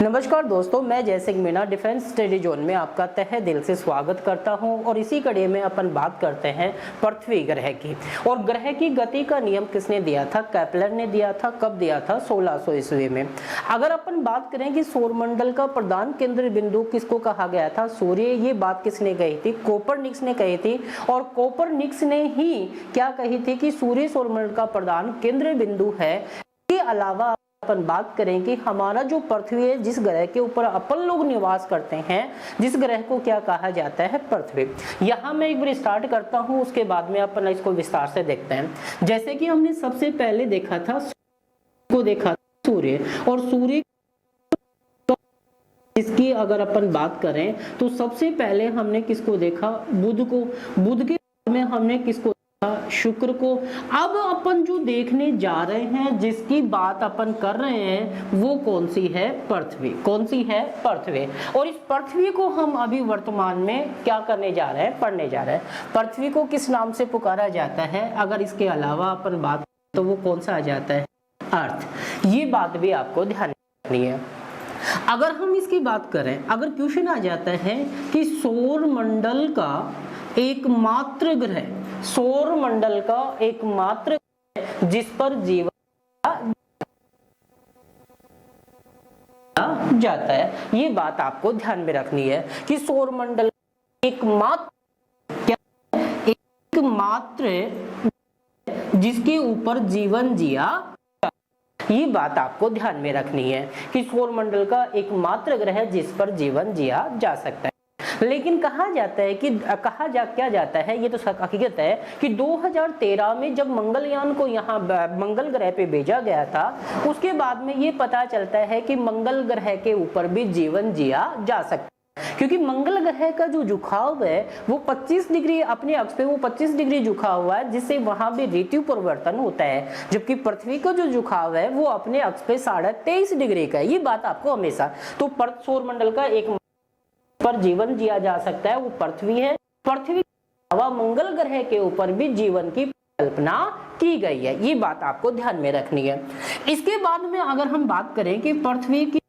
नमस्कार दोस्तों, मैं जय Singh Meena defence study zone में आपका तहे दिल से स्वागत करता हूं और इसी कड़ी में अपन बात करते हैं पृथ्वी ग्रह की। और ग्रह की गति का नियम किसने दिया था? केपलर ने दिया था। कब दिया था? 1600 ईस्वी में। अगर अपन बात करें कि सौरमंडल का प्रधान केंद्र बिंदु किसको कहा गया था? सूर्य। ये बात किसने कही थी? कोपरनिकस ने कही थी। और कोपरनिकस ने ही क्या कही थी कि सूर्य सौरमंडल का प्रधान केंद्र बिंदु है। इसके अलावा अपन बात करें कि हमारा जो पृथ्वी है, जिस ग्रह के ऊपर अपन लोग निवास करते हैं, जिस ग्रह को क्या कहा जाता है? पृथ्वी। यहाँ मैं एक बार स्टार्ट करता हूँ, उसके बाद में अपन इसको विस्तार से देखते हैं। जैसे कि हमने सबसे पहले देखा था सूर्य, और सूर्य इसकी अगर अपन बात करें तो सबसे पहले हमने किसको देखा? बुध को। बुध के बाद में हमने किसको? शुक्र को। अब अपन जो देखने जा रहे हैं, जिसकी बात अपन कर रहे हैं, वो कौन सी है? पृथ्वी। कौन सी है? पृथ्वी। और इस पृथ्वी को हम अभी वर्तमान में क्या करने जा रहे हैं? पढ़ने जा रहे हैं। पृथ्वी को किस नाम से पुकारा जाता है? अगर इसके अलावा अपन बात तो वो कौन सा आ जाता है? अर्थ। ये बात भी आपको ध्यान रखनी है। अगर हम इसकी बात करें, अगर क्वेश्चन आ जाता है कि सौरमंडल का एकमात्र ग्रह, सौरमंडल का एकमात्र ग्रह जिस पर जीवन जाता है, ये बात आपको ध्यान में रखनी है कि सौरमंडल एकमात्र जिसके ऊपर जीवन जिया, ये बात आपको ध्यान में रखनी है कि सौरमंडल का एकमात्र ग्रह जिस पर जीवन जिया जा सकता है। लेकिन कहा जाता है कि क्या जाता है, ये तो हकीकत है कि 2013 में जब मंगलयान को यहाँ मंगल ग्रह पे भेजा गया था, उसके बाद में ये पता चलता है कि मंगल ग्रह के ऊपर भी जीवन जिया जा सकता है। क्योंकि मंगल ग्रह का जो झुकाव है वो 25 डिग्री अपने अक्ष पे वो 25 डिग्री झुका हुआ है, जिससे वहां भी ऋतु परिवर्तन होता है। जबकि पृथ्वी का जो झुकाव है वो अपने अक्ष पे 23.5 डिग्री का है। ये बात आपको हमेशा तो सौरमंडल का एक पर जीवन जिया जा सकता है वो पृथ्वी है। पृथ्वी के अलावा मंगल ग्रह के ऊपर भी जीवन की कल्पना की गई है। ये बात आपको ध्यान में रखनी है। इसके बाद में अगर हम बात करें कि पृथ्वी की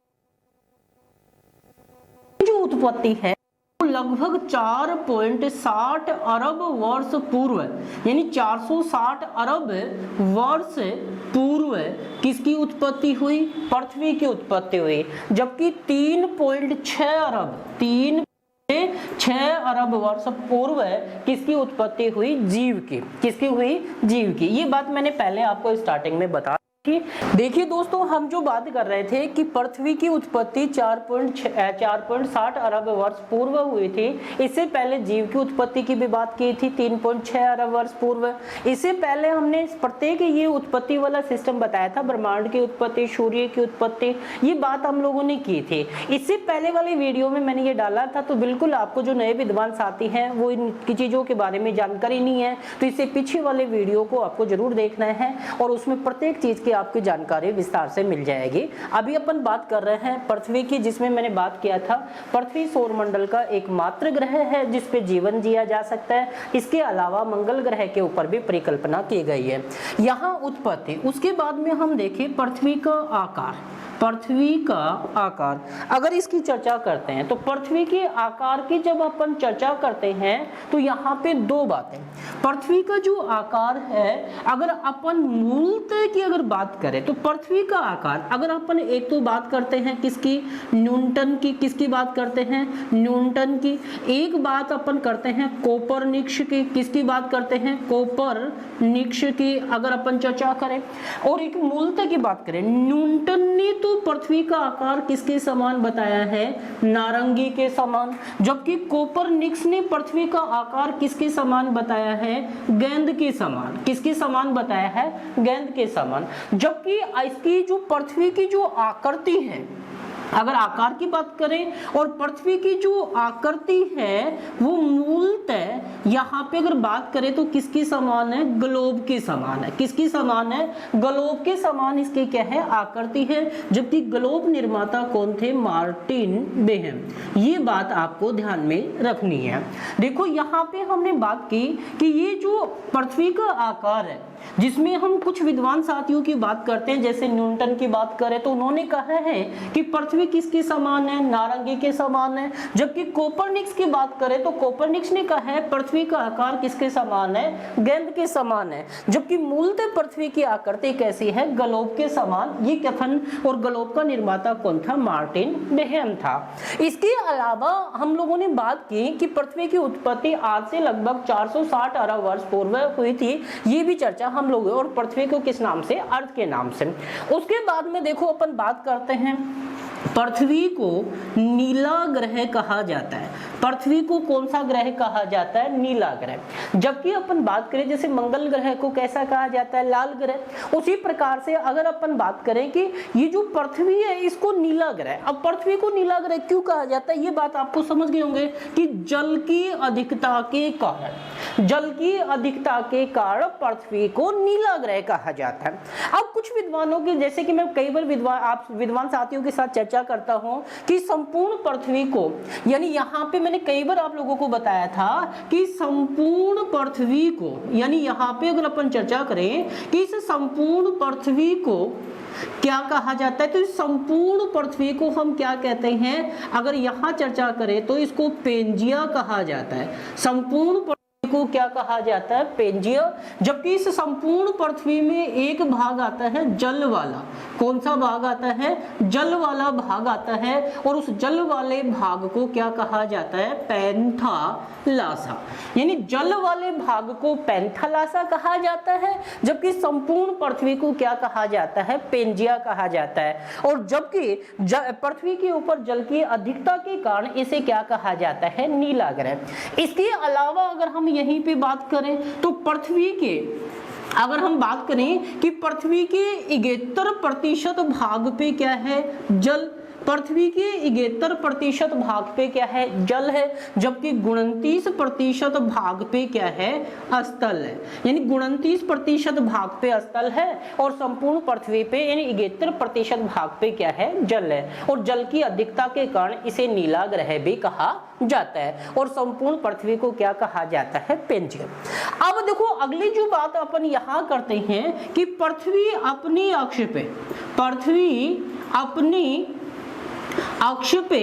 जो उत्पत्ति है वो लगभग 4.60 अरब वर्ष पूर्व, यानी 460 अरब वर्ष पूर्व किसकी उत्पत्ति हुई? पृथ्वी की उत्पत्ति हुई। जबकि 3.6 अरब वर्ष पूर्व किसकी उत्पत्ति हुई? जीव की। किसकी हुई? जीव की। ये बात मैंने पहले आपको स्टार्टिंग में बता। देखिए दोस्तों, हम जो बात कर रहे थे कि पृथ्वी की उत्पत्ति 4.60 अरब वर्ष पूर्व हुई थी। इससे पहले जीव की उत्पत्ति की भी बात की थी 3.6 अरब वर्ष पूर्व। इससे पहले हमने प्रत्येक ये उत्पत्ति वाला सिस्टम बताया था, ब्रह्मांड की उत्पत्ति, सूर्य की उत्पत्ति, ये बात हम लोगों ने की थी। इससे पहले वाले वीडियो में मैंने ये डाला था, तो बिल्कुल आपको जो नए विद्वान साथी हैं वो इनकी चीजों के बारे में जानकारी नहीं है, तो इससे पीछे वाले वीडियो को आपको जरूर देखना है और उसमें प्रत्येक चीज आपकी जानकारी विस्तार से मिल जाएगी। अभी अपन बात कर रहे हैं पृथ्वी की, जिसमें मैंने बात किया था पृथ्वी सौरमंडल का एकमात्र ग्रह है जिस पे जीवन जिया जा सकता है। इसके अलावा मंगल ग्रह के ऊपर भी परिकल्पना की गई है। यहाँ उत्पत्ति। उसके बाद में हम देखें पृथ्वी का आकार। पृथ्वी का आकार अगर इसकी चर्चा करते हैं तो पृथ्वी के आकार की जब अपन चर्चा करते हैं तो यहाँ पे दो बातें। पृथ्वी का जो आकार है, अगर अपन मूलतः की अगर बात करें तो पृथ्वी का आकार, अगर अपन एक तो बात करते हैं किसकी? न्यूटन की। किसकी बात करते हैं? न्यूटन की। एक बात अपन करते हैं कोपरनिकस की। किसकी बात करते हैं? कोपरनिकस की अगर अपन चर्चा करें। और एक मूलतः की बात करें, न्यूटन ने तो पृथ्वी का आकार किसके समान बताया है? नारंगी के समान। जबकि कोपरनिकस ने पृथ्वी का आकार किसके समान बताया है? गेंद के समान। किसके समान बताया है? गेंद के समान। जबकि इसकी जो पृथ्वी की जो आकृति है, अगर आकार की बात करें और पृथ्वी की जो आकृति है वो मूलतः यहाँ पे अगर बात करें तो किसकी समान है? ग्लोब के समान है। किसकी समान है? ग्लोब के समान इसकी क्या है? आकृति है। जबकि ग्लोब निर्माता कौन थे? Martin Behaim. ये बात आपको ध्यान में रखनी है। देखो यहाँ पे हमने बात की कि ये जो पृथ्वी का आकार है, जिसमें हम कुछ विद्वान साथियों की बात करते हैं, जैसे न्यूटन की बात करें तो उन्होंने कहा है कि पृथ्वी पृथ्वी किसके समान है, नारंगी के समान है। जबकि कोपरनिकस की बात करें तो कोपरनिकस ने कहा है पृथ्वी का आकार किसके समान है, गेंद के समान है। जबकि मूलतः पृथ्वी की आकृति कैसी है, ग्लोब के समान। ये कथन और ग्लोब का निर्माता कौन था, मार्टिन बेहेम था। इसके अलावा हम लोगों ने बात की कि पृथ्वी की उत्पत्ति आज से लगभग 460 अरब वर्ष पूर्व हुई थी, ये भी चर्चा हम लोग, और पृथ्वी को किस नाम से, अर्थ के नाम से। उसके बाद में देखो अपन बात करते हैं, पृथ्वी को नीला ग्रह कहा जाता है। पृथ्वी को कौन सा ग्रह कहा जाता है, नीला ग्रह। जबकि अपन बात करें जैसे मंगल ग्रह को कैसा कहा जाता है, लाल ग्रह। उसी प्रकार से अगर अपन बात करें कि ये जो पृथ्वी है इसको नीला ग्रह, अब पृथ्वी को नीला ग्रह क्यों कहा जाता है, ये बात आपको समझ गए होंगे कि जल की अधिकता के कारण, जल की अधिकता के कारण पृथ्वी को नीला ग्रह कहा जाता है। अब कुछ विद्वानों के, जैसे कि मैं कई बार विद्वान साथियों के साथ चर्चा करता हूं कि संपूर्ण पृथ्वी को, यानी यहां पे मैंने कई बार आप लोगों को बताया था कि संपूर्ण पृथ्वी को, यानी यहां पे अगर अपन चर्चा करें कि इस संपूर्ण पृथ्वी को क्या कहा जाता है, तो इस संपूर्ण पृथ्वी को हम क्या कहते हैं, अगर यहां चर्चा करें तो इसको पेंजिया कहा जाता है। संपूर्ण को क्या कहा जाता है, पेंजिया। जबकि इस संपूर्ण पृथ्वी में एक भाग आता है जल वाला। कौन सा भाग आता है, जल वाला भाग आता है, और उस जल वाले भाग को क्या कहा जाता है, पैंथालासा। यानी जल वाले भाग को पैंथालासा कहा जाता है, जबकि संपूर्ण पृथ्वी को क्या कहा जाता है, पेंजिया कहा जाता है। और जबकि पृथ्वी के ऊपर जल की अधिकता के कारण इसे क्या कहा जाता है, नीला ग्रह। इसके अलावा अगर हम यहीं पे बात करें तो पृथ्वी के, अगर हम बात करें कि पृथ्वी के 71% भाग पे क्या है, जल। पृथ्वी के 71% भाग पे क्या है, जल है। जबकि 29% भाग पे क्या है, स्थल है। यानी 29% भाग पे स्थल है और संपूर्ण पृथ्वी पे यानी 71% भाग पे क्या है, जल है। और जल की अधिकता के कारण इसे नीला ग्रह भी कहा जाता है, और संपूर्ण पृथ्वी को क्या कहा जाता है, पेंजिया। अब देखो अगली जो बात अपन यहां करते हैं कि पृथ्वी अपनी अक्ष पे, पृथ्वी अपनी अक्ष पे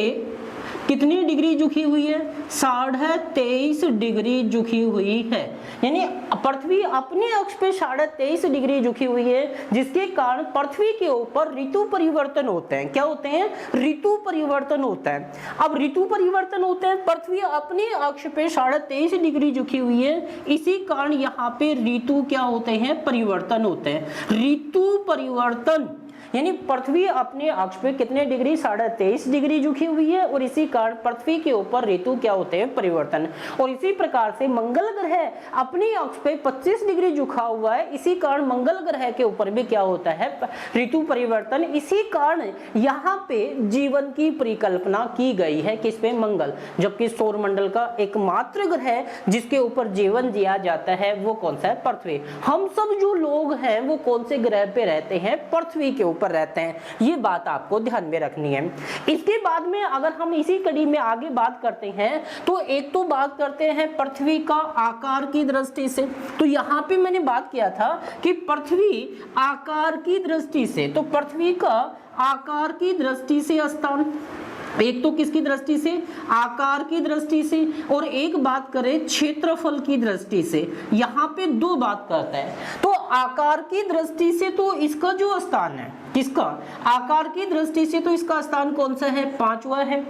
कितनी डिग्री झुकी हुई है, 23.5 डिग्री झुकी हुई है। यानी पृथ्वी अपने अक्ष पे 23.5 डिग्री झुकी हुई है, जिसके कारण पृथ्वी के ऊपर ऋतु परिवर्तन होते हैं। क्या होते हैं, ऋतु परिवर्तन होता है। अब ऋतु परिवर्तन होते हैं, पृथ्वी अपने अक्ष पे 23.5 डिग्री झुकी हुई है, इसी कारण यहाँ पे ऋतु क्या होते हैं, परिवर्तन होते हैं। ऋतु परिवर्तन यानी पृथ्वी अपने अक्ष पे कितने डिग्री, 23.5 डिग्री झुकी हुई है, और इसी कारण पृथ्वी के ऊपर ऋतु क्या होते हैं, परिवर्तन। और इसी प्रकार से मंगल ग्रह अपनी अक्ष पे 25 डिग्री झुका हुआ है, इसी कारण मंगल ग्रह के ऊपर भी क्या होता है, ऋतु परिवर्तन। इसी कारण यहाँ पे जीवन की परिकल्पना की गई है, किस पे, मंगल। जबकि सौरमंडल का एकमात्र ग्रह जिसके ऊपर जीवन जिया जाता है वो कौन सा है, पृथ्वी। हम सब जो लोग हैं वो कौन से ग्रह पे रहते हैं, पृथ्वी के ऊपर रहते हैं। ये बात आपको ध्यान में रखनी है। इसके बाद में अगर हम इसी कड़ी में आगे बात करते हैं तो एक तो बात करते हैं पृथ्वी का आकार की दृष्टि से। तो यहाँ पे मैंने बात किया था कि पृथ्वी आकार की दृष्टि से, तो पृथ्वी का आकार की दृष्टि से स्थान, एक तो किसकी दृष्टि से, आकार की दृष्टि से, और एक बात करें क्षेत्रफल की दृष्टि से। यहाँ पे दो बात करते हैं। तो आकार की दृष्टि से तो इसका जो स्थान है, किसका, आकार की दृष्टि से तो इसका स्थान कौन सा है, 5वां है।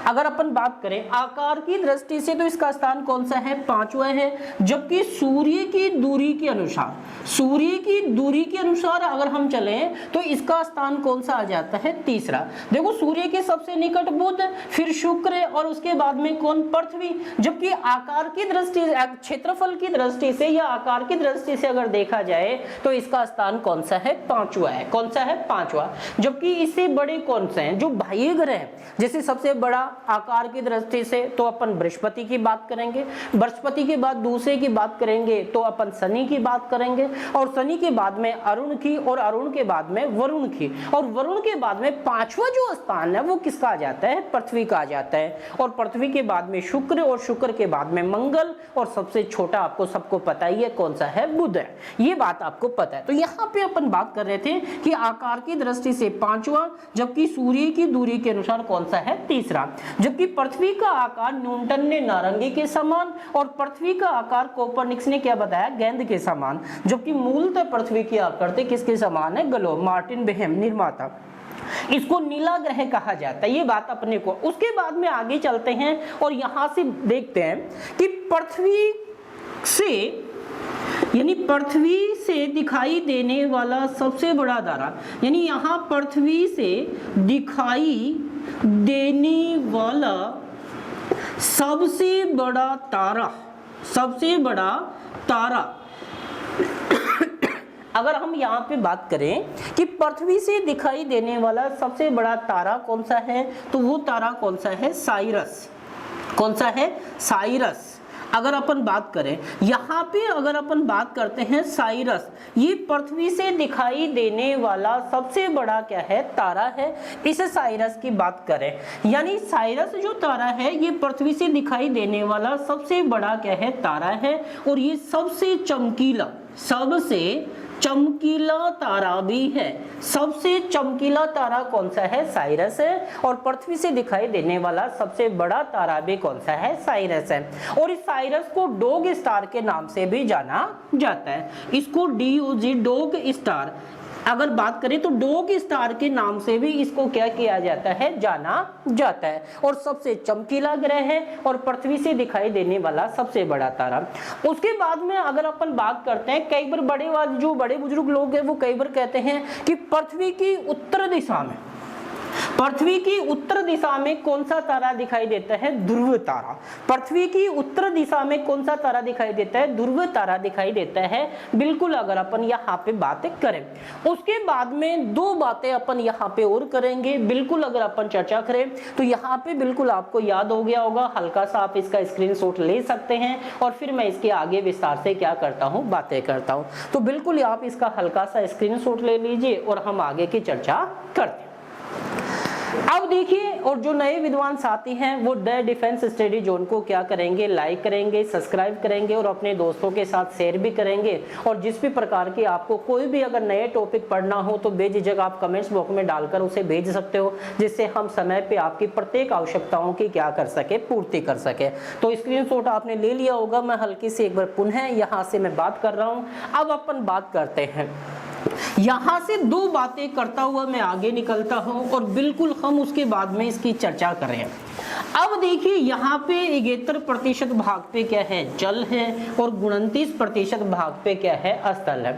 अगर अपन बात करें आकार की दृष्टि से तो इसका स्थान कौन सा है, 5वां है। जबकि सूर्य की दूरी के अनुसार, सूर्य की दूरी के अनुसार अगर हम चलें तो इसका स्थान कौन सा आ जाता है, 3रा। देखो सूर्य के सबसे निकट बुध, फिर शुक्र, और उसके बाद में कौन, पृथ्वी। जबकि आकार की दृष्टि, क्षेत्रफल की दृष्टि से या आकार की दृष्टि से अगर देखा जाए तो इसका स्थान कौन सा है, 5वां है। कौन सा है, 5वां। जबकि इससे बड़े कौन से हैं, जो बाह्य ग्रह हैं, जैसे सबसे बड़ा आकार की दृष्टि से तो अपन बृहस्पति की बात करेंगे, बृहस्पति के बाद दूसरे की बात करेंगे तो अपन शनि की बात करेंगे, और शनि के बाद में अरुण की, और अरुण के बाद में वरुण की, और वरुण के बाद में 5वां जो स्थान है वो किसका आ जाता है, पृथ्वी का आ जाता है। और पृथ्वी के बाद में शुक्र, और शुक्र के बाद में मंगल, और सबसे छोटा आपको सबको पता ही है कौन सा है, बुध है। ये बात आपको पता है। तो यहाँ पे अपन बात कर रहे थे कि आकार आकार की दृष्टि से पांचवा, जबकि सूर्य की दूरी के अनुसार कौन सा है? तीसरा। जबकि पृथ्वी का आकार न्यूटन ने नारंगी के समान और पृथ्वी का आकार कोपरनिकस ने क्या बताया? गेंद के समान। जबकि मूलतः पृथ्वी की आकृति किसके समान है? ग्लोब। मार्टिन बेहेम निर्माता। इसको नीला ग्रह कहा जाता है, ये बात अपने को। उसके बाद में आगे चलते हैं और यहां से देखते हैं कि पृथ्वी से, यानी पृथ्वी से दिखाई देने वाला सबसे बड़ा तारा, यानी यहां पृथ्वी से दिखाई देने वाला सबसे बड़ा तारा, सबसे बड़ा तारा अगर हम यहाँ पे बात करें कि पृथ्वी से दिखाई देने वाला सबसे बड़ा तारा कौन सा है, तो वो तारा कौन सा है? साइरस। कौन सा है? साइरस। अगर अपन बात करें यहाँ पे, अगर अपन बात करते हैं साइरस, ये पृथ्वी से दिखाई देने वाला सबसे बड़ा क्या है? तारा है। इस साइरस की बात करें, यानी साइरस जो तारा है ये पृथ्वी से दिखाई देने वाला सबसे बड़ा क्या है? तारा है। और ये सबसे चमकीला, सबसे चमकीला तारा भी है। सबसे चमकीला तारा कौन सा है? साइरस है। और पृथ्वी से दिखाई देने वाला सबसे बड़ा तारा भी कौन सा है? साइरस है। और इस साइरस को डॉग स्टार के नाम से भी जाना जाता है। इसको DOG, डॉग स्टार, अगर बात करें तो डॉग स्टार के नाम से भी इसको क्या किया जाता है? जाना जाता है। और सबसे चमकीला ग्रह है और पृथ्वी से दिखाई देने वाला सबसे बड़ा तारा। उसके बाद में अगर अपन बात करते हैं, कई बार जो बड़े बुजुर्ग लोग हैं वो कई बार कहते हैं कि पृथ्वी की उत्तर दिशा में, पृथ्वी की उत्तर दिशा में कौन सा तारा दिखाई देता है? ध्रुव तारा। पृथ्वी की उत्तर दिशा में कौन सा तारा दिखाई देता है? ध्रुव तारा दिखाई देता है। बिल्कुल, अगर अपन यहाँ पे बातें करें, उसके बाद में दो बातें अपन यहाँ पे और करेंगे। बिल्कुल, अगर अपन चर्चा करें तो यहाँ पे बिल्कुल आपको याद हो गया होगा, हल्का सा आप इसका स्क्रीनशॉट ले सकते हैं और फिर मैं इसके आगे विस्तार से क्या करता हूँ? बातें करता हूँ। तो बिल्कुल आप इसका हल्का सा स्क्रीनशॉट ले लीजिए और हम आगे की चर्चा करते हैं। अब देखिए, और जो नए विद्वान साथी हैं वो द डिफेंस स्टडी जोन को क्या करेंगे? लाइक करेंगे, सब्सक्राइब करेंगे और अपने दोस्तों के साथ शेयर भी करेंगे। और जिस भी प्रकार की आपको कोई भी अगर नए टॉपिक पढ़ना हो तो बेझिझक आप कमेंट्स बॉक्स में डालकर उसे भेज सकते हो, जिससे हम समय पे आपकी प्रत्येक आवश्यकताओं की क्या कर सके? पूर्ति कर सके। तो स्क्रीनशॉट आपने ले लिया होगा। मैं हल्की से एक बार पुनः यहाँ से मैं बात कर रहा हूँ। अब अपन बात करते हैं, यहां से दो बातें करता हुआ मैं आगे निकलता हूं और बिल्कुल हम उसके बाद में इसकी चर्चा करें। अब देखिए, यहाँ पे 71% भाग पे क्या है? जल है और 29% भाग पे क्या है? स्थल है।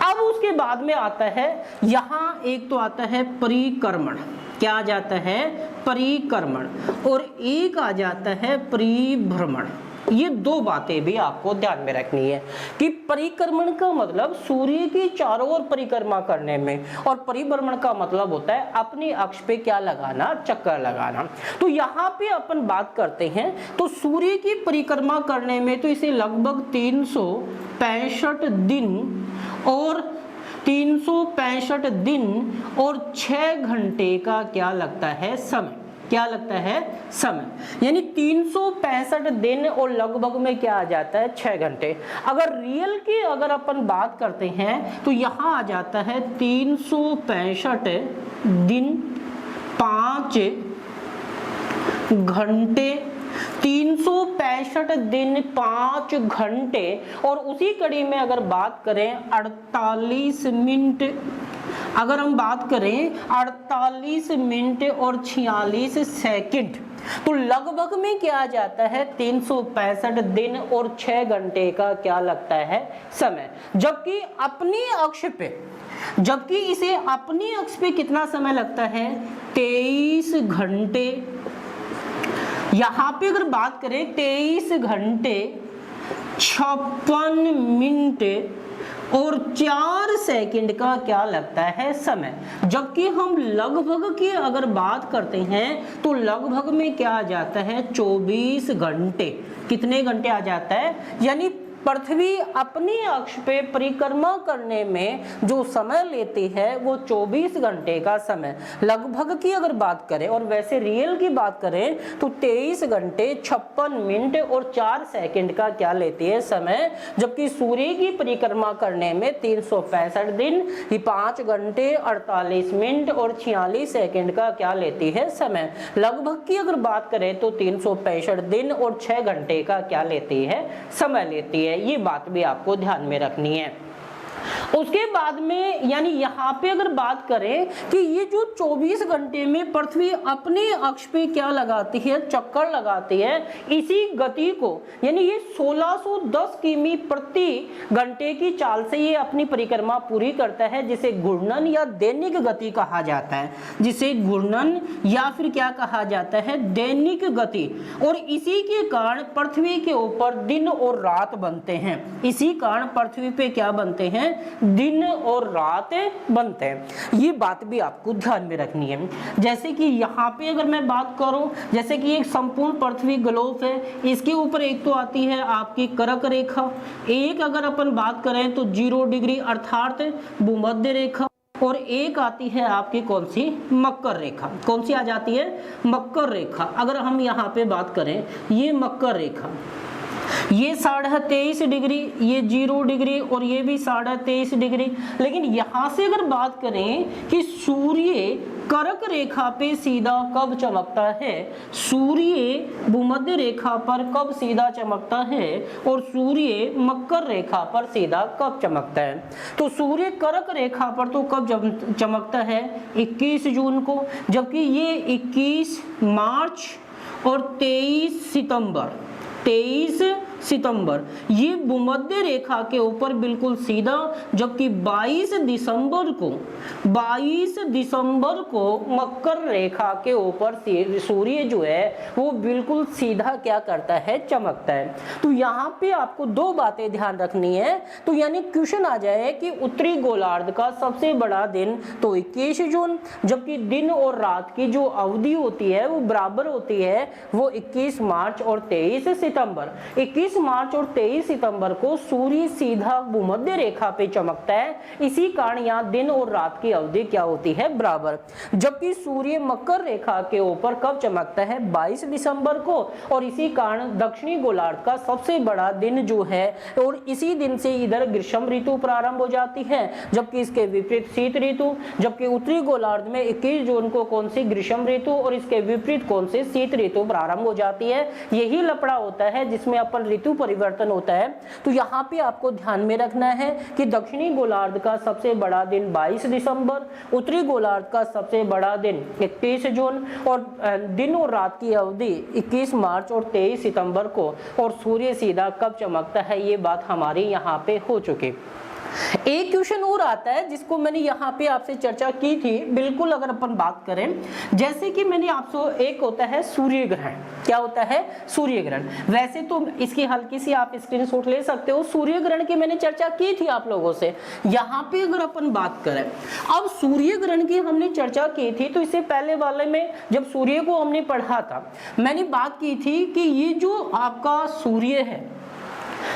अब उसके बाद में आता है, यहाँ एक तो आता है परिक्रमण। क्या आ जाता है? परिक्रमण। और एक आ जाता है परिभ्रमण। ये दो बातें भी आपको ध्यान में रखनी है कि परिक्रमण का मतलब सूर्य की चारों ओर परिक्रमा करने में, और परिभ्रमण का मतलब होता है अपनी अक्ष पे क्या लगाना? चक्कर लगाना। तो यहाँ पे अपन बात करते हैं तो सूर्य की परिक्रमा करने में तो इसे लगभग 365 दिन और 6 घंटे का क्या लगता है? समय। क्या लगता है? समय। यानी 365 दिन और लगभग में क्या आ जाता है? 6 घंटे। अगर रियल की अगर अपन बात करते हैं तो यहाँ आ जाता है 365 दिन 5 घंटे, 365 दिन 5 घंटे और उसी कड़ी में अगर बात करें 48 मिनट, अगर हम बात करें 48 मिनट और 46 सेकंड, तो लगभग में क्या आ जाता है? 365 दिन और 6 घंटे का क्या लगता है? समय। जबकि अपनी अक्ष पे, जबकि इसे अपनी अक्ष पे कितना समय लगता है? 23 घंटे। यहां पे अगर बात करें 23 घंटे 56 मिनट और 4 सेकंड का क्या लगता है? समय। जबकि हम लगभग की अगर बात करते हैं तो लगभग में क्या आ जाता है? 24 घंटे। कितने घंटे आ जाता है? यानी पृथ्वी अपने अक्ष पे परिक्रमा करने में जो समय लेती है वो 24 घंटे का समय लगभग की अगर बात करें, और वैसे रियल की बात करें तो 23 घंटे 56 मिनट और 4 सेकंड का क्या लेती है समय, जबकि सूर्य की परिक्रमा करने में 365 दिन 5 घंटे 48 मिनट और 46 सेकंड का क्या लेती है समय। लगभग की अगर बात करें तो 365 दिन और 6 घंटे का क्या लेती है समय लेती है। ये बात भी आपको ध्यान में रखनी है। उसके बाद में यानी यहाँ पे अगर बात करें कि ये जो 24 घंटे में पृथ्वी अपने अक्ष पे क्या लगाती है, चक्कर लगाती है, इसी गति को यानी ये 1610 किमी प्रति घंटे की चाल से ये अपनी परिक्रमा पूरी करता है, जिसे घूर्णन या दैनिक गति कहा जाता है, जिसे घूर्णन या फिर क्या कहा जाता है, दैनिक गति। और इसी के कारण पृथ्वी के ऊपर दिन और रात बनते हैं, इसी कारण पृथ्वी पे क्या बनते हैं, दिन और रात बनते हैं। ये बात भी आपको ध्यान में रखनी है। जैसे कि यहाँ पे अगर मैं बात करूं, जैसे कि एक संपूर्ण पृथ्वी ग्लोब है, इसके ऊपर एक तो आती है आपकी कर्क रेखा, एक अगर अपन बात करें तो 0 डिग्री अर्थात भूमध्य रेखा, और एक आती है आपकी कौन सी, मकर रेखा। कौन सी आ जाती है, मकर रेखा। अगर हम यहाँ पे बात करें ये मकर रेखा, ये 23.5 डिग्री, ये 0 डिग्री और ये भी 23.5 डिग्री। लेकिन यहाँ से अगर बात करें कि सूर्य कर्क रेखा पे सीधा कब चमकता है, सूर्य भूमध्य रेखा पर कब सीधा चमकता है, और सूर्य मकर रेखा पर सीधा कब चमकता है। तो सूर्य कर्क रेखा पर तो कब चमकता है, 21 जून को, जबकि ये 21 मार्च और 23 सितंबर ये भूमध्य रेखा के ऊपर बिल्कुल सीधा, जबकि 22 दिसंबर को मकर रेखा के ऊपर सूर्य जो है वो बिल्कुल सीधा क्या करता है, चमकता है। तो यहाँ पे आपको दो बातें ध्यान रखनी है। तो यानी क्वेश्चन आ जाए कि उत्तरी गोलार्ध का सबसे बड़ा दिन तो 21 जून, जबकि दिन और रात की जो अवधि होती है वो बराबर होती है, वो 21 मार्च और 23 सितंबर। 21 मार्च और 23 सितंबर को सूर्य सीधा भूमध्य रेखा पे चमकता है, इसी कारण यहाँ दिन और रात की अवधि क्या होती है, बराबर। जबकि सूर्य मकर रेखा के ऊपर कब चमकता है, 22 दिसंबर को, और इसी कारण दक्षिणी गोलार्ध का सबसे बड़ा दिन जो है, और इसी दिन से इधर ग्रीष्म ऋतु प्रारंभ हो जाती है, जबकि इसके विपरीत शीत ऋतु। जबकि उत्तरी गोलार्ध में 21 जून को कौन सी, ग्रीष्म ऋतु, और इसके विपरीत कौन सी, शीत ऋतु प्रारंभ हो जाती है। यही लफड़ा होता है जिसमें अपन ऋतु परिवर्तन होता है। तो यहाँ पे आपको ध्यान में रखना है कि दक्षिणी गोलार्ध का सबसे बड़ा दिन 22 दिसंबर, उत्तरी गोलार्ध का सबसे बड़ा दिन 21 जून, और दिन और रात की अवधि 21 मार्च और 23 सितंबर को, और सूर्य सीधा कब चमकता है, ये बात हमारी यहाँ पे हो चुकी। एक क्वेश्चन और आता है जिसको मैंने यहाँ पे आपसे चर्चा की थी, बिल्कुल अगर अपन बात करें, जैसे कि मैंने आपसे, एक होता है सूर्य ग्रहण। क्या होता है, सूर्य ग्रहण। वैसे तो इसकी हल्की सी आप स्क्रीनशॉट ले सकते हो, सूर्य ग्रहण की मैंने चर्चा की थी आप लोगों से। यहाँ पे अगर अपन बात करें, अब सूर्य ग्रहण की हमने चर्चा की थी, तो इससे पहले वाले में जब सूर्य को हमने पढ़ा था, मैंने बात की थी कि ये जो आपका सूर्य है,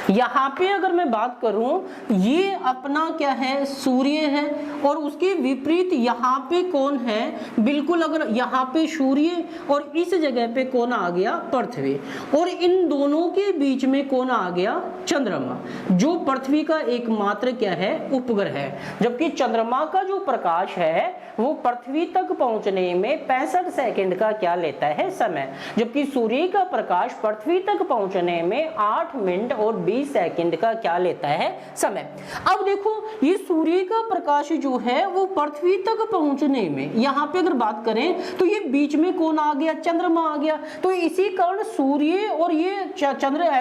यहाँ पे अगर मैं बात करूं, ये अपना क्या है, सूर्य है, और उसके विपरीत यहाँ पे कौन है, बिल्कुल अगर यहाँ पे सूर्य और इस जगह पे कौन आ गया, पृथ्वी, और इन दोनों के बीच में कौन आ गया, चंद्रमा, जो पृथ्वी का एकमात्र क्या है, उपग्रह है। जबकि चंद्रमा का जो प्रकाश है वो पृथ्वी तक पहुंचने में 65 सेकंड का क्या लेता है, समय, जबकि सूर्य का प्रकाश पृथ्वी तक पहुंचने में 8 मिनट और 20 सेकंड का क्या लेता है, समय। अब देखो ये सूर्य का प्रकाश जो है वो पृथ्वी तक पहुंचने में, यहाँ पे अगर बात करें तो ये बीच में कौन आ गया, चंद्रमा आ गया। तो इसी कारण सूर्य और ये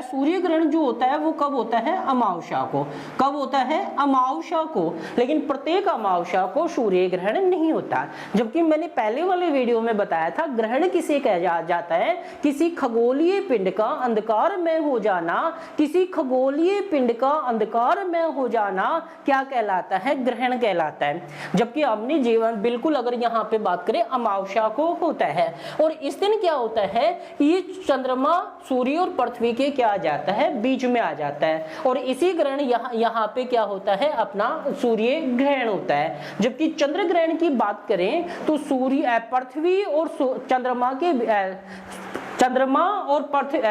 सूर्य ग्रहण जो होता है वो कब होता है, अमावस्या को। कब होता है, अमावस्या को। लेकिन प्रत्येक अमावस्या को सूर्य ग्रहण नहीं होता। जबकि मैंने पहले वाले वीडियो में बताया था, ग्रहण किसे कहा जाता है, किसी खगोलीय पिंड का अंधकार में हो जाना, किसी खगोलीय पिंड का अंधकार में हो जाना क्या कहलाता है? ग्रहण कहलाता है। जबकि अपनी जीवन बिल्कुल अगर यहाँ पे बात करें अमावस्या को होता है, और इस दिन क्या होता है, ये चंद्रमा सूर्य और पृथ्वी के क्या आ जाता है, बीच में आ जाता है, और इसी ग्रहण यहाँ पे क्या होता है, अपना सूर्य ग्रहण होता है। जबकि चंद्र ग्रहण की बात करें तो पृथ्वी और चंद्रमा और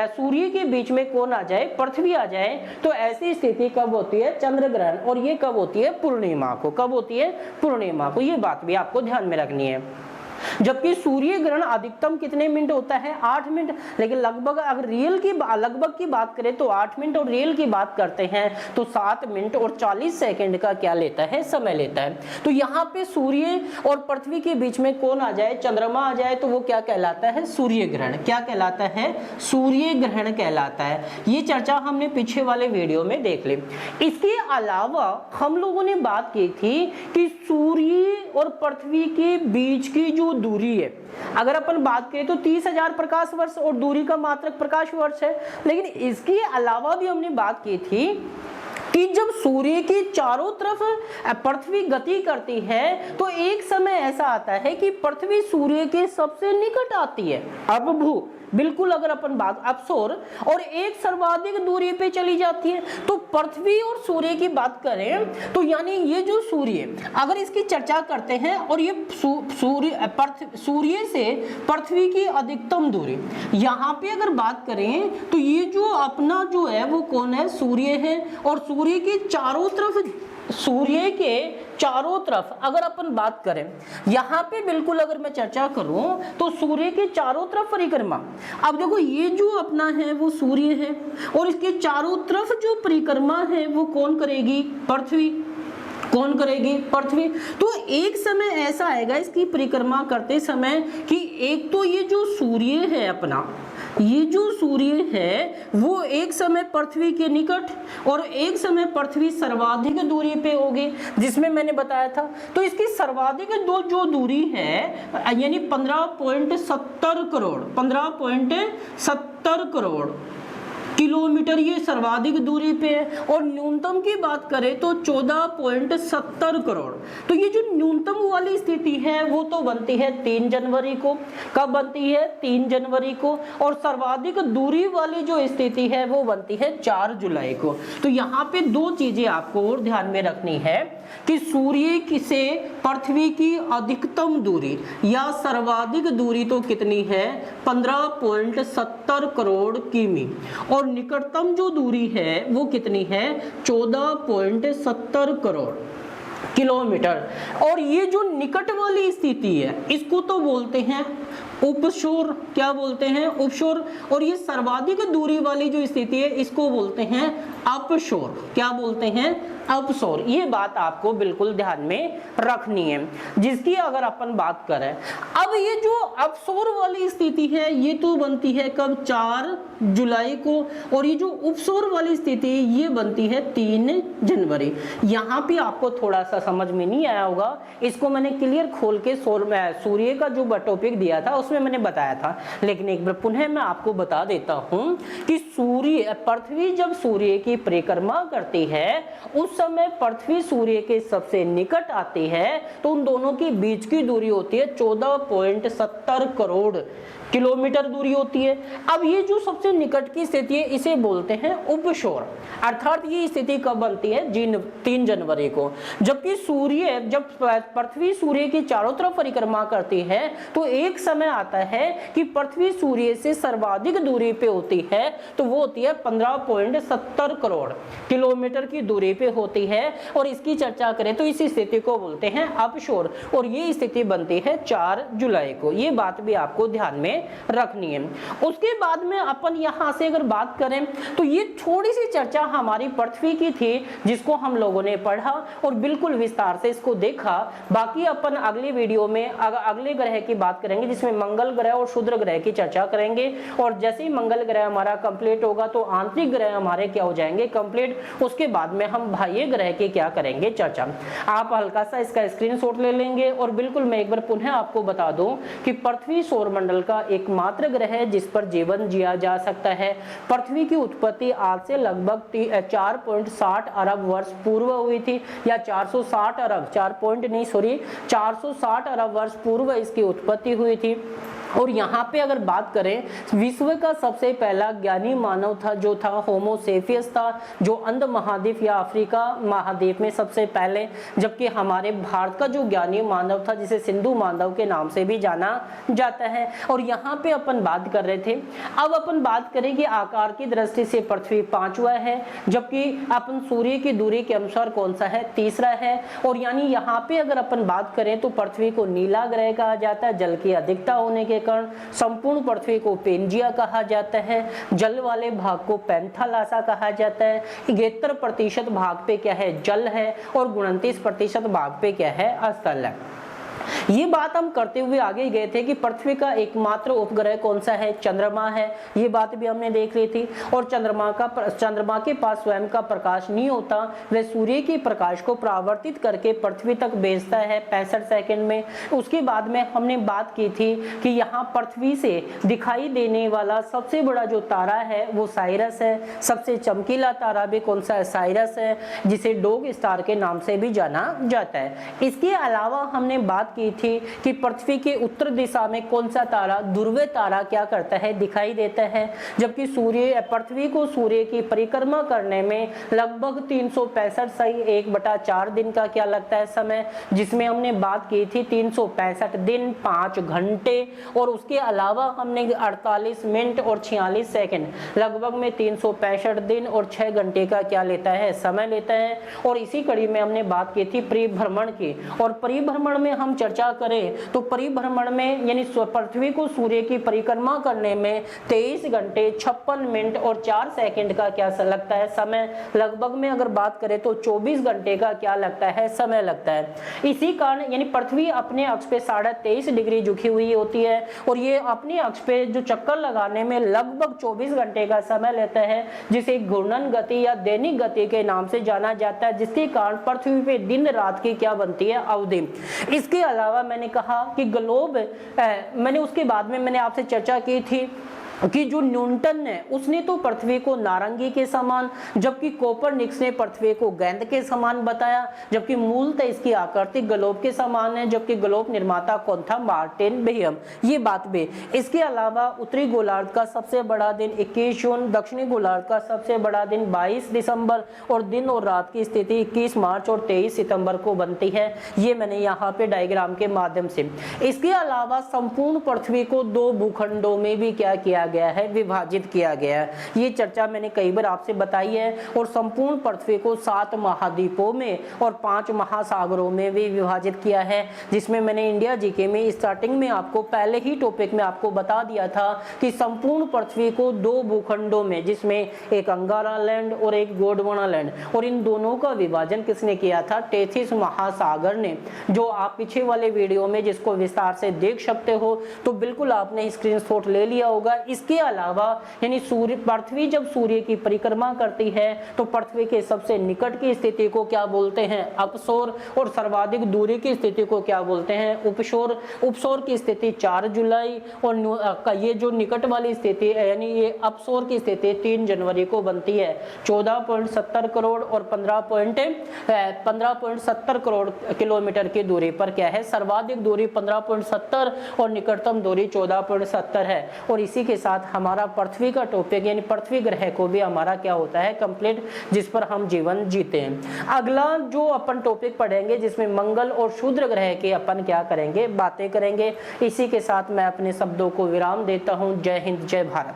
सूर्य के बीच में कौन आ जाए, पृथ्वी आ जाए, तो ऐसी स्थिति कब होती है, चंद्र ग्रहण। और ये कब होती है, पूर्णिमा को। कब होती है, पूर्णिमा को। ये बात भी आपको ध्यान में रखनी है। जबकि सूर्य ग्रहण अधिकतम कितने मिनट होता है, 8 मिनट। लेकिन लगभग अगर लगभग की बात करें तो 8 मिनट, और रियल की बात करते हैं तो 7 मिनट और 40 सेकंड का क्या लेता है, समय लेता है। तो यहाँ पे सूर्य और पृथ्वी के बीच में कौन आ जाए, चंद्रमा आ जाए, तो वो क्या कहलाता है, सूर्य ग्रहण। क्या कहलाता है, सूर्य ग्रहण कहलाता है। ये चर्चा हमने पीछे वाले वीडियो में देख ली। इसके अलावा हम लोगों ने बात की थी कि सूर्य और पृथ्वी के बीच की जो दूरी है, अगर अपन बात करें तो 30,000 प्रकाश वर्ष, और दूरी का मात्रक प्रकाश वर्ष है। लेकिन इसके अलावा भी हमने बात की थी कि जब सूर्य के चारों तरफ पृथ्वी गति करती है तो एक समय ऐसा आता है कि पृथ्वी सूर्य के सबसे निकट आती है, अपभू बिल्कुल अगर अपन बात अपसोर, और एक सर्वाधिक दूरी पे चली जाती है। तो पृथ्वी और सूर्य की बात करें तो यानी ये जो सूर्य, अगर इसकी चर्चा करते हैं, और ये सूर्य से पृथ्वी की अधिकतम दूरी, यहाँ पे अगर बात करें तो ये जो अपना जो है वो कौन है, सूर्य है। और सूर्य के चारों तरफ अगर अपन बात करें, यहाँ पे बिल्कुल अगर मैं चर्चा करूं तो सूर्य के चारों तरफ परिक्रमा। अब देखो ये जो अपना है वो सूर्य है, और इसके चारों तरफ जो परिक्रमा है वो कौन करेगी, पृथ्वी। कौन करेगी, पृथ्वी। तो एक समय ऐसा आएगा इसकी परिक्रमा करते समय कि एक तो ये जो सूर्य है अपना, ये जो सूर्य है वो एक समय पृथ्वी के निकट, और एक समय पृथ्वी सर्वाधिक दूरी पे होगी, जिसमें मैंने बताया था। तो इसकी सर्वाधिक जो दूरी है यानी 15.70 करोड़ किलोमीटर, ये सर्वाधिक दूरी पे है। और न्यूनतम की बात करें तो 14.70 करोड़। तो ये जो न्यूनतम वाली स्थिति है वो तो बनती है 3 जनवरी को। कब बनती है, 3 जनवरी को। और सर्वाधिक दूरी वाली जो स्थिति है वो बनती है 4 जुलाई को। तो यहाँ पे 2 चीजें आपको और ध्यान में रखनी है कि सूर्य से पृथ्वी की अधिकतम दूरी या सर्वाधिक दूरी तो कितनी है, 15.70 करोड़ किमी, और निकटतम जो दूरी है वो कितनी है, 14.70 करोड़ किलोमीटर। और ये जो निकट वाली स्थिति है इसको तो बोलते हैं उपशोर। क्या बोलते हैं, उपशोर। और ये सर्वाधिक दूरी वाली जो स्थिति है इसको बोलते हैं अपशोर। क्या बोलते हैं, अपशोर। ये बात आपको बिल्कुल ध्यान में रखनी है। जिसकी अगर अपन बात करें, अब ये जो अपशोर वाली स्थिति है ये तो बनती है कब, 4 जुलाई को। और ये जो उपशोर वाली स्थिति ये बनती है 3 जनवरी। यहाँ पे आपको थोड़ा सा समझ में नहीं आया होगा, इसको मैंने क्लियर खोल के सूर्य का जो टॉपिक दिया था उसमें मैंने बताया था। लेकिन एक बार पुनः मैं आपको बता देता हूं कि पृथ्वी जब सूर्य की परिक्रमा करती है उस समय पृथ्वी सूर्य के सबसे निकट आती है, तो उन दोनों के बीच की दूरी होती है 14.70 करोड़ किलोमीटर दूरी होती है। अब ये जो सबसे निकट की स्थिति है इसे बोलते हैं उपशोर। अर्थात ये स्थिति कब बनती है, 3 जनवरी को। जबकि जब पृथ्वी सूर्य की चारों तरफ परिक्रमा करती है तो एक समय आता है कि पृथ्वी सूर्य से सर्वाधिक दूरी पे होती है, तो वो होती है 15.70 करोड़ किलोमीटर की दूरी पे होती है। और इसकी चर्चा करें तो इस स्थिति को बोलते हैं अपशोर, और ये स्थिति बनती है 4 जुलाई को। ये बात भी आपको ध्यान में रखनी है। उसके बाद में अपन यहां से अगर बात करें तो ये थोड़ी सी चर्चा हमारी पृथ्वी की थी जिसको हम लोगों ने पढ़ा और बिल्कुल विस्तार से इसको देखा। बाकी अपन अगले वीडियो में अगले ग्रह की बात करेंगे जिसमें मंगल ग्रह और शुक्र ग्रह की चर्चा करेंगे। और जैसे ही मंगल ग्रह हमारा कंप्लीट होगा तो आंतरिक ग्रह हमारे क्या हो जाएंगे, कंप्लीट। उसके बाद में हम बाह्य कार्य ग्रह की क्या करेंगे चर्चा। आप हल्का सा इसका स्क्रीनशॉट ले लेंगे। और बिल्कुल मैं एक बार पुनः आपको बता दूं कि पृथ्वी सौरमंडल का एकमात्र ग्रह है जिस पर जीवन जिया जा सकता है। पृथ्वी की उत्पत्ति आज से लगभग 4.60 अरब वर्ष पूर्व हुई थी, या 460 अरब 460 अरब वर्ष पूर्व इसकी उत्पत्ति हुई थी। और यहाँ पे अगर बात करें, विश्व का सबसे पहला ज्ञानी मानव था जो था होमो सेपियंस था, जो अंध महाद्वीप या अफ्रीका महाद्वीप में सबसे पहले, जबकि हमारे भारत का जो ज्ञानी मानव था जिसे सिंधु मानव के नाम से भी जाना जाता है। और यहाँ पे अपन बात कर रहे थे। अब अपन बात करें कि आकार की दृष्टि से पृथ्वी 5वां है, जबकि अपन सूर्य की दूरी के अनुसार कौन सा है, तीसरा है। और यानी यहाँ पे अगर अपन बात करें तो पृथ्वी को नीला ग्रह कहा जाता है, जल की अधिकता होने के कारण। संपूर्ण पृथ्वी को पेंजिया कहा जाता है, जल वाले भाग को पैंथालासा कहा जाता है। 71% भाग पे क्या है, जल है, और 29% भाग पे क्या है, स्थल है। ये बात हम करते हुए आगे गए थे कि पृथ्वी का एकमात्र उपग्रह कौन सा है, चंद्रमा है। ये बात भी हमने देख ली थी। और चंद्रमा के पास स्वयं का प्रकाश नहीं होता, वह सूर्य के प्रकाश को परावर्तित करके पृथ्वी तक भेजता है 65 सेकंड में। उसके बाद में हमने बात की थी कि यहाँ पृथ्वी से दिखाई देने वाला सबसे बड़ा जो तारा है वो साइरस है। सबसे चमकीला तारा भी कौन सा है, साइरस है, जिसे डॉग स्टार के नाम से भी जाना जाता है। इसके अलावा हमने बात की थी कि पृथ्वी के उत्तर दिशा में कौन सा तारा, ध्रुव तारा क्या करता है, दिखाई देता है। जबकि पृथ्वी को सूर्य की परिक्रमा करने में लगभग 365.1/4 दिन का क्या लगता है, समय, जिसमें हमने बात की थी 365 दिन 5 घंटे। और उसके अलावा हमने 48 मिनट और 46 सेकंड, लगभग में 365 दिन और 6 घंटे का क्या लेता है, समय लेता है। और इसी कड़ी में हमने बात की थी परिभ्रमण की। और परिभ्रमण में हम चर्चा करें तो परिभ्रमण में यानी पृथ्वी को सूर्य की परिक्रमा करने में 23 घंटे 56 मिनट और 4 सेकंड का क्या लगता है, समय। लगभग में अगर बात करें तो 24 घंटे का क्या लगता है, समय लगता है। इसी कारण यानी पृथ्वी अपने अक्ष पे 23.5 डिग्री झुकी हुई होती है, और ये अपने अक्ष पे जो चक्कर लगाने में लगभग 24 घंटे का समय लेता है, जिसे घूर्णन गति या दैनिक गति के नाम से जाना जाता है, जिसके कारण पृथ्वी पे दिन रात की क्या बनती है, अवधि। इसके अलावा मैंने कहा कि ग्लोब, मैंने उसके बाद में मैंने आपसे चर्चा की थी कि जो न्यूटन है उसने तो पृथ्वी को नारंगी के समान, जबकि कोपरनिकस ने पृथ्वी को गेंद के समान बताया, जबकि मूलतः इसकी आकृति ग्लोब के समान है, जबकि ग्लोब निर्माता कौन था, मार्टिन बेहम। ये बात भी। इसके अलावा उत्तरी गोलार्ध का सबसे बड़ा दिन 21 जून, दक्षिणी गोलार्ध का सबसे बड़ा दिन 22 दिसंबर, और दिन और रात की स्थिति 21 मार्च और 23 सितंबर को बनती है। ये मैंने यहाँ पे डायग्राम के माध्यम से। इसके अलावा संपूर्ण पृथ्वी को 2 भूखंडों में भी क्या किया गया है, विभाजित किया गया है। ये चर्चा मैंने कई बार आपसे बताई है। और संपूर्ण पृथ्वी को 7 महाद्वीपों में और 5 महासागरों में भी विभाजित किया है, जिसमें मैंने इंडिया जीके में स्टार्टिंग में आपको पहले ही टॉपिक में आपको बता दिया था कि संपूर्ण पृथ्वी को 2 भूखंडों में, जिसमें एक अंगारा लैंड और एक गोंडवाना लैंड, और इन दोनों का विभाजन किसने किया था, टेथिस महासागर ने, जो आप पीछे वाले वीडियो में जिसको विस्तार से देख सकते हो। तो बिल्कुल आपने स्क्रीनशॉट ले लिया होगा। इसके अलावा यानी पृथ्वी जब सूर्य की परिक्रमा करती है तो पृथ्वी के सबसे निकट की स्थिति को क्या बोलते हैं, अपसौर, और सर्वाधिक दूरी की स्थिति को क्या बोलते हैं, उपसौर। उपसौर की स्थिति 4 जुलाई, और ये जो निकट वाली स्थिति है यानी ये अपसौर की स्थिति 3 जनवरी को बनती है। 14.70 करोड़ और 15.70 करोड़ किलोमीटर की दूरी पर क्या है, सर्वाधिक दूरी 15.70 और निकटतम दूरी 14.70 है। और इसी के साथ हमारा पृथ्वी का टॉपिक यानी पृथ्वी ग्रह को भी हमारा क्या होता है, कंप्लीट, जिस पर हम जीवन जीते हैं। अगला जो अपन टॉपिक पढ़ेंगे जिसमें मंगल और शूद्र ग्रह के अपन क्या करेंगे, बातें करेंगे। इसी के साथ मैं अपने शब्दों को विराम देता हूं। जय हिंद, जय भारत।